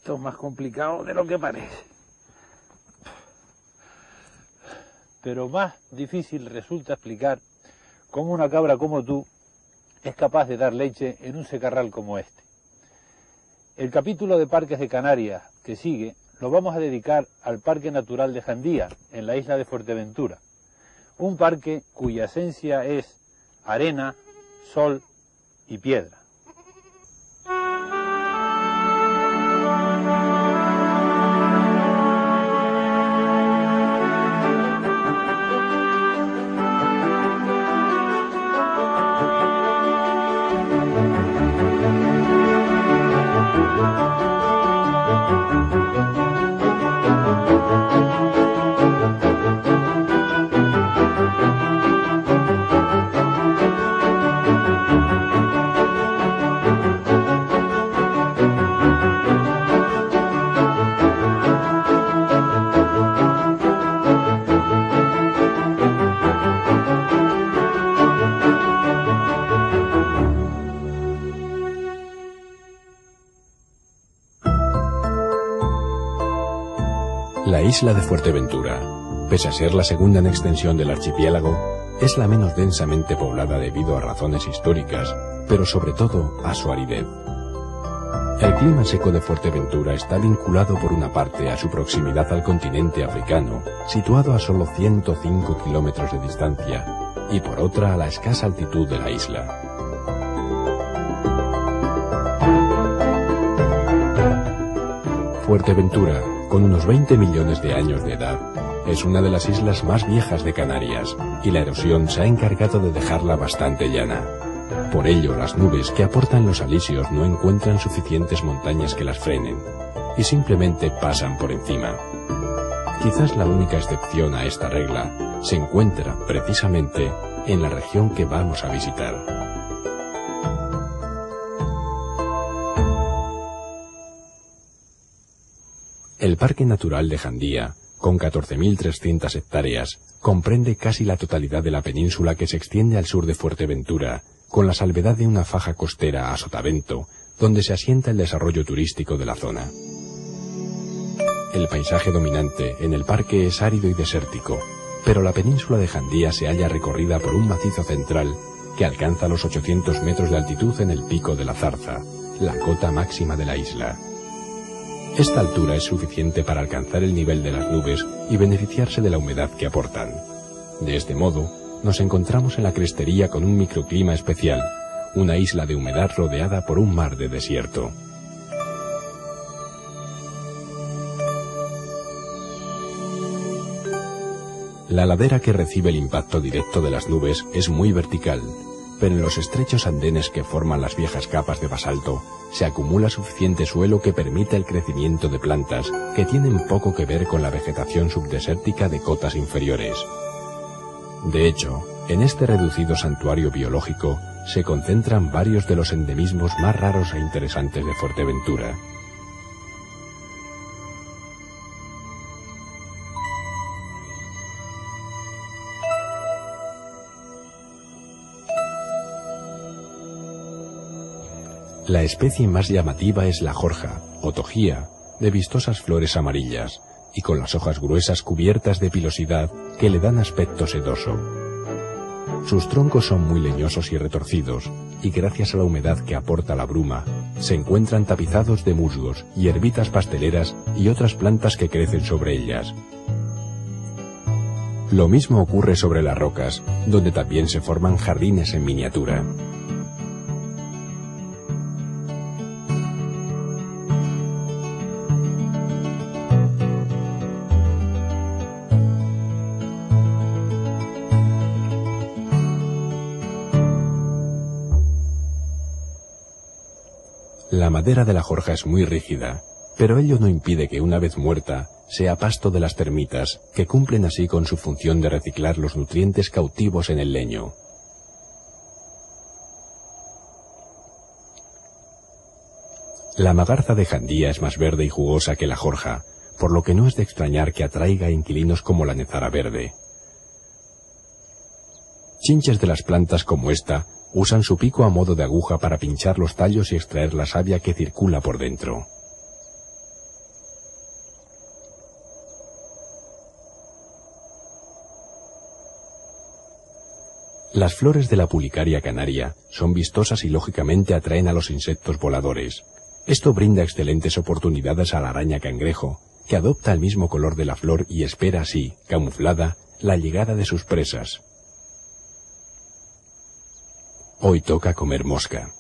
Esto es más complicado de lo que parece. Pero más difícil resulta explicar cómo una cabra como tú es capaz de dar leche en un secarral como este. El capítulo de Parques de Canarias que sigue lo vamos a dedicar al Parque Natural de Jandía, en la isla de Fuerteventura. Un parque cuya esencia es arena, sol y piedra. La isla de Fuerteventura, pese a ser la segunda en extensión del archipiélago, es la menos densamente poblada debido a razones históricas, pero sobre todo a su aridez. El clima seco de Fuerteventura está vinculado por una parte a su proximidad al continente africano, situado a solo 105 kilómetros de distancia, y por otra a la escasa altitud de la isla. Fuerteventura, con unos 20 millones de años de edad, es una de las islas más viejas de Canarias, y la erosión se ha encargado de dejarla bastante llana. Por ello, las nubes que aportan los alisios no encuentran suficientes montañas que las frenen, y simplemente pasan por encima. Quizás la única excepción a esta regla se encuentra, precisamente, en la región que vamos a visitar. El Parque Natural de Jandía, con 14.300 hectáreas, comprende casi la totalidad de la península que se extiende al sur de Fuerteventura, con la salvedad de una faja costera a sotavento, donde se asienta el desarrollo turístico de la zona. El paisaje dominante en el parque es árido y desértico, pero la península de Jandía se halla recorrida por un macizo central que alcanza los 800 metros de altitud en el Pico de la Zarza, la cota máxima de la isla. Esta altura es suficiente para alcanzar el nivel de las nubes y beneficiarse de la humedad que aportan. De este modo, nos encontramos en la crestería con un microclima especial, una isla de humedad rodeada por un mar de desierto. La ladera que recibe el impacto directo de las nubes es muy vertical, pero en los estrechos andenes que forman las viejas capas de basalto se acumula suficiente suelo que permite el crecimiento de plantas que tienen poco que ver con la vegetación subdesértica de cotas inferiores. De hecho, en este reducido santuario biológico se concentran varios de los endemismos más raros e interesantes de Fuerteventura. La especie más llamativa es la jorja, o tojía, de vistosas flores amarillas, y con las hojas gruesas cubiertas de pilosidad que le dan aspecto sedoso. Sus troncos son muy leñosos y retorcidos, y gracias a la humedad que aporta la bruma, se encuentran tapizados de musgos, hierbitas pasteleras y otras plantas que crecen sobre ellas. Lo mismo ocurre sobre las rocas, donde también se forman jardines en miniatura. La madera de la jorja es muy rígida, pero ello no impide que una vez muerta sea pasto de las termitas, que cumplen así con su función de reciclar los nutrientes cautivos en el leño. La magarza de Jandía es más verde y jugosa que la jorja, por lo que no es de extrañar que atraiga a inquilinos como la nezara verde. Chinches de las plantas como esta usan su pico a modo de aguja para pinchar los tallos y extraer la savia que circula por dentro. Las flores de la Pulicaria canaria son vistosas y lógicamente atraen a los insectos voladores. Esto brinda excelentes oportunidades a la araña cangrejo, que adopta el mismo color de la flor y espera así, camuflada, la llegada de sus presas. Hoy toca comer mosca.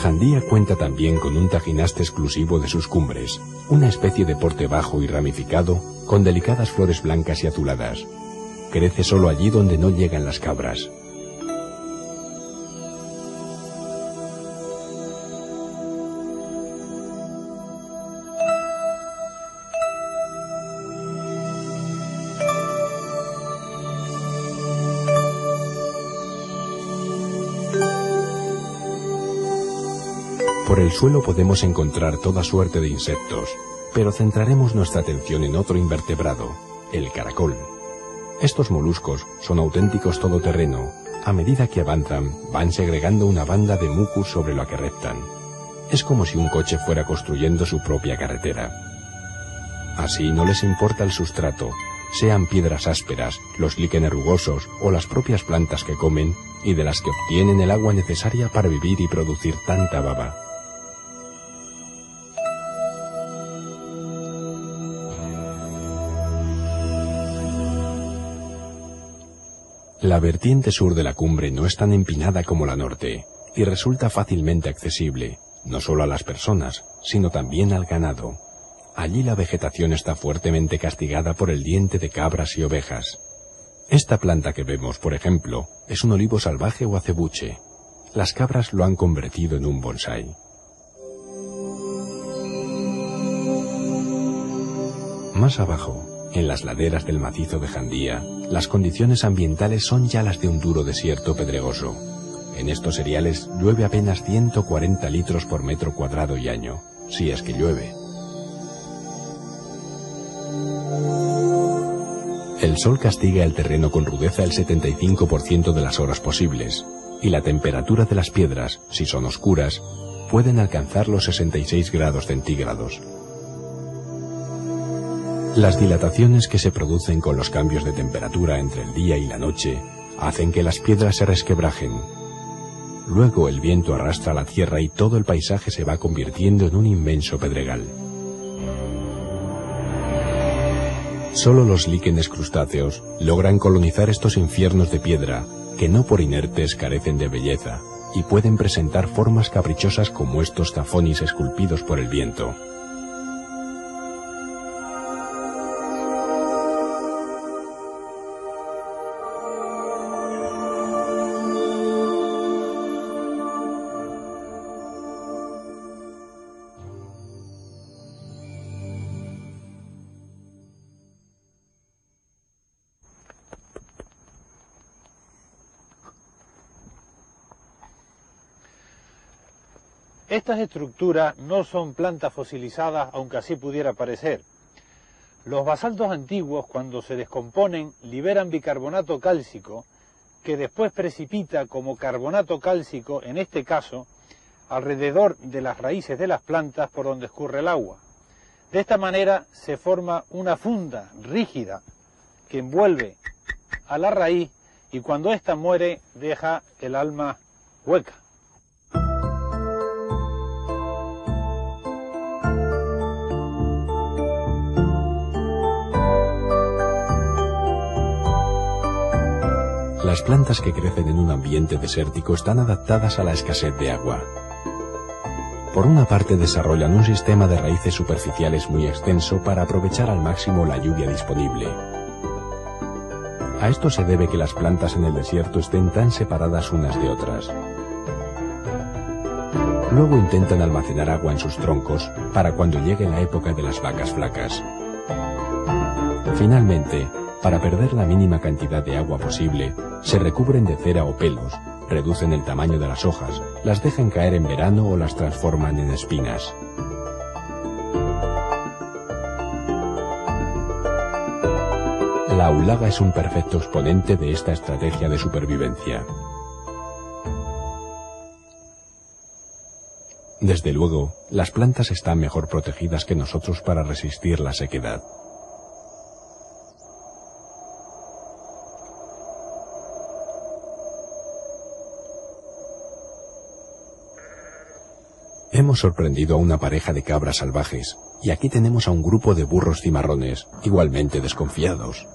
Jandía cuenta también con un tajinaste exclusivo de sus cumbres, una especie de porte bajo y ramificado, con delicadas flores blancas y azuladas. Crece solo allí donde no llegan las cabras. Por el suelo podemos encontrar toda suerte de insectos, pero centraremos nuestra atención en otro invertebrado, el caracol. Estos moluscos son auténticos todoterreno. A medida que avanzan, van segregando una banda de mucus sobre la que reptan. Es como si un coche fuera construyendo su propia carretera. Así no les importa el sustrato, sean piedras ásperas, los líquenes rugosos o las propias plantas que comen y de las que obtienen el agua necesaria para vivir y producir tanta baba. La vertiente sur de la cumbre no es tan empinada como la norte y resulta fácilmente accesible, no solo a las personas, sino también al ganado. Allí la vegetación está fuertemente castigada por el diente de cabras y ovejas. Esta planta que vemos, por ejemplo, es un olivo salvaje o acebuche. Las cabras lo han convertido en un bonsái. Más abajo, en las laderas del macizo de Jandía, las condiciones ambientales son ya las de un duro desierto pedregoso. En estos cereales llueve apenas 140 litros por metro cuadrado y año, si es que llueve. El sol castiga el terreno con rudeza el 75% de las horas posibles, y la temperatura de las piedras, si son oscuras, pueden alcanzar los 66 grados centígrados. Las dilataciones que se producen con los cambios de temperatura entre el día y la noche hacen que las piedras se resquebrajen. Luego el viento arrastra la tierra y todo el paisaje se va convirtiendo en un inmenso pedregal. Solo los líquenes crustáceos logran colonizar estos infiernos de piedra, que no por inertes carecen de belleza, y pueden presentar formas caprichosas como estos tafonis esculpidos por el viento. Estas estructuras no son plantas fosilizadas, aunque así pudiera parecer. Los basaltos antiguos, cuando se descomponen, liberan bicarbonato cálcico, que después precipita como carbonato cálcico, en este caso, alrededor de las raíces de las plantas por donde escurre el agua. De esta manera se forma una funda rígida que envuelve a la raíz y cuando ésta muere deja el alma hueca. Las plantas que crecen en un ambiente desértico están adaptadas a la escasez de agua. Por una parte desarrollan un sistema de raíces superficiales muy extenso para aprovechar al máximo la lluvia disponible. A esto se debe que las plantas en el desierto estén tan separadas unas de otras. Luego intentan almacenar agua en sus troncos para cuando llegue la época de las vacas flacas. Finalmente, para perder la mínima cantidad de agua posible, se recubren de cera o pelos, reducen el tamaño de las hojas, las dejan caer en verano o las transforman en espinas. La aulaga es un perfecto exponente de esta estrategia de supervivencia. Desde luego, las plantas están mejor protegidas que nosotros para resistir la sequedad. Hemos sorprendido a una pareja de cabras salvajes, y aquí tenemos a un grupo de burros cimarrones, igualmente desconfiados.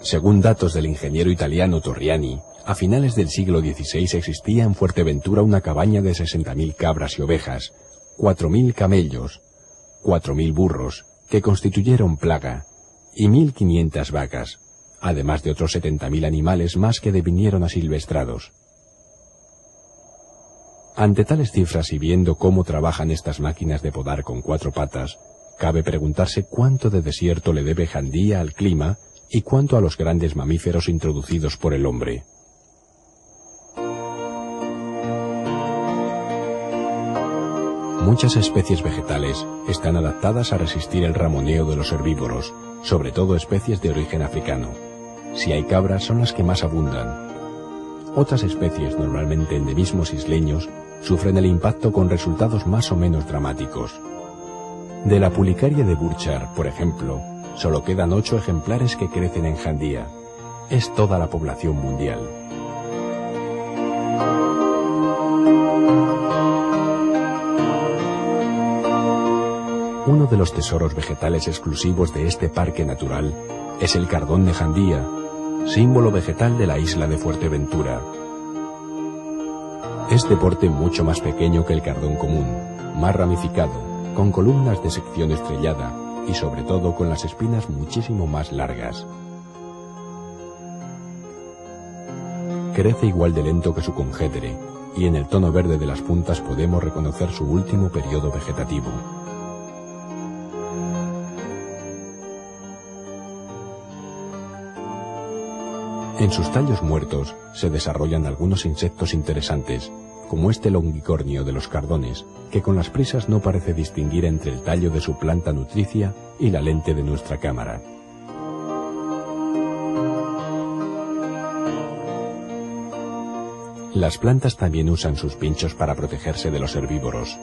Según datos del ingeniero italiano Torriani, a finales del siglo XVI existía en Fuerteventura una cabaña de 60.000 cabras y ovejas, 4.000 camellos, 4.000 burros, que constituyeron plaga, y 1.500 vacas, además de otros 70.000 animales más que devinieron asilvestrados. Ante tales cifras y viendo cómo trabajan estas máquinas de podar con 4 patas, cabe preguntarse cuánto de desierto le debe Jandía al clima y cuánto a los grandes mamíferos introducidos por el hombre. Muchas especies vegetales están adaptadas a resistir el ramoneo de los herbívoros, sobre todo especies de origen africano. Si hay cabras, son las que más abundan. Otras especies, normalmente endemismos isleños, sufren el impacto con resultados más o menos dramáticos. De la pulicaria de Burchard, por ejemplo, solo quedan 8 ejemplares que crecen en Jandía. Es toda la población mundial. Uno de los tesoros vegetales exclusivos de este parque natural es el cardón de Jandía, símbolo vegetal de la isla de Fuerteventura. Es de porte mucho más pequeño que el cardón común, más ramificado, con columnas de sección estrellada y sobre todo con las espinas muchísimo más largas. Crece igual de lento que su congénere, y en el tono verde de las puntas podemos reconocer su último periodo vegetativo. En sus tallos muertos se desarrollan algunos insectos interesantes, como este longicornio de los cardones, que con las prisas no parece distinguir entre el tallo de su planta nutricia y la lente de nuestra cámara. Las plantas también usan sus pinchos para protegerse de los herbívoros.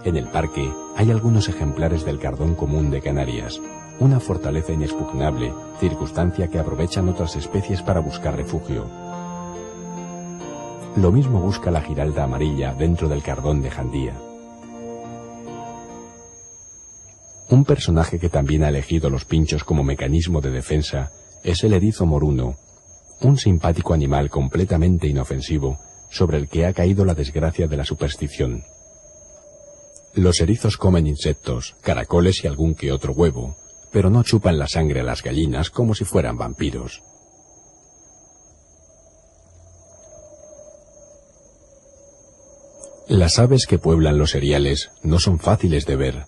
En el parque hay algunos ejemplares del cardón común de Canarias, una fortaleza inexpugnable, circunstancia que aprovechan otras especies para buscar refugio. Lo mismo busca la giralda amarilla dentro del cardón de Jandía. Un personaje que también ha elegido los pinchos como mecanismo de defensa es el erizo moruno, un simpático animal completamente inofensivo sobre el que ha caído la desgracia de la superstición. Los erizos comen insectos, caracoles y algún que otro huevo, pero no chupan la sangre a las gallinas como si fueran vampiros. Las aves que pueblan los eriales no son fáciles de ver.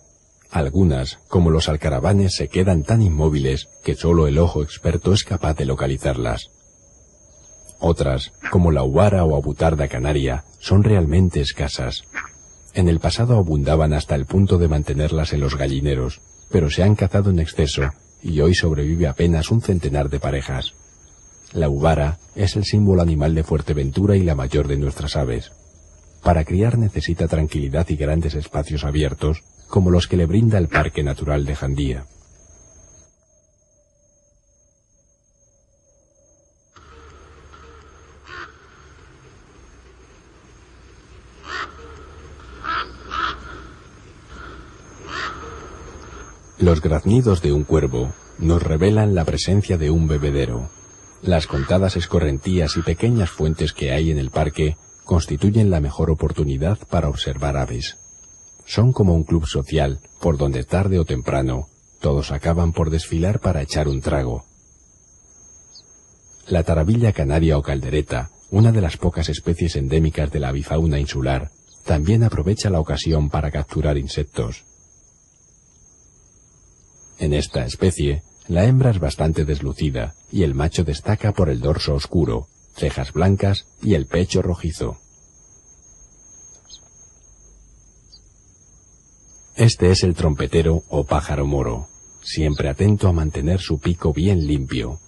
Algunas, como los alcaravanes, se quedan tan inmóviles que solo el ojo experto es capaz de localizarlas. Otras, como la huara o abutarda canaria, son realmente escasas. En el pasado abundaban hasta el punto de mantenerlas en los gallineros, pero se han cazado en exceso y hoy sobrevive apenas un centenar de parejas. La uvara es el símbolo animal de Fuerteventura y la mayor de nuestras aves. Para criar necesita tranquilidad y grandes espacios abiertos, como los que le brinda el Parque Natural de Jandía. Los graznidos de un cuervo nos revelan la presencia de un bebedero. Las contadas escorrentías y pequeñas fuentes que hay en el parque constituyen la mejor oportunidad para observar aves. Son como un club social, por donde tarde o temprano todos acaban por desfilar para echar un trago. La tarabilla canaria o caldereta, una de las pocas especies endémicas de la avifauna insular, también aprovecha la ocasión para capturar insectos. En esta especie, la hembra es bastante deslucida y el macho destaca por el dorso oscuro, cejas blancas y el pecho rojizo. Este es el trompetero o pájaro moro, siempre atento a mantener su pico bien limpio.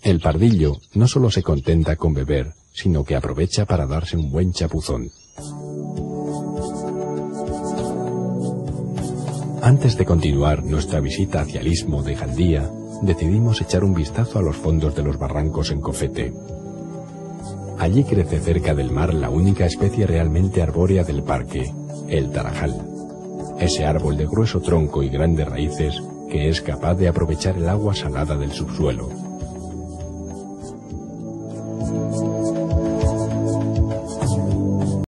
El pardillo no solo se contenta con beber, sino que aprovecha para darse un buen chapuzón. Antes de continuar nuestra visita hacia el istmo de Jandía, decidimos echar un vistazo a los fondos de los barrancos en Cofete. Allí crece cerca del mar la única especie realmente arbórea del parque, el tarajal. Ese árbol de grueso tronco y grandes raíces que es capaz de aprovechar el agua salada del subsuelo.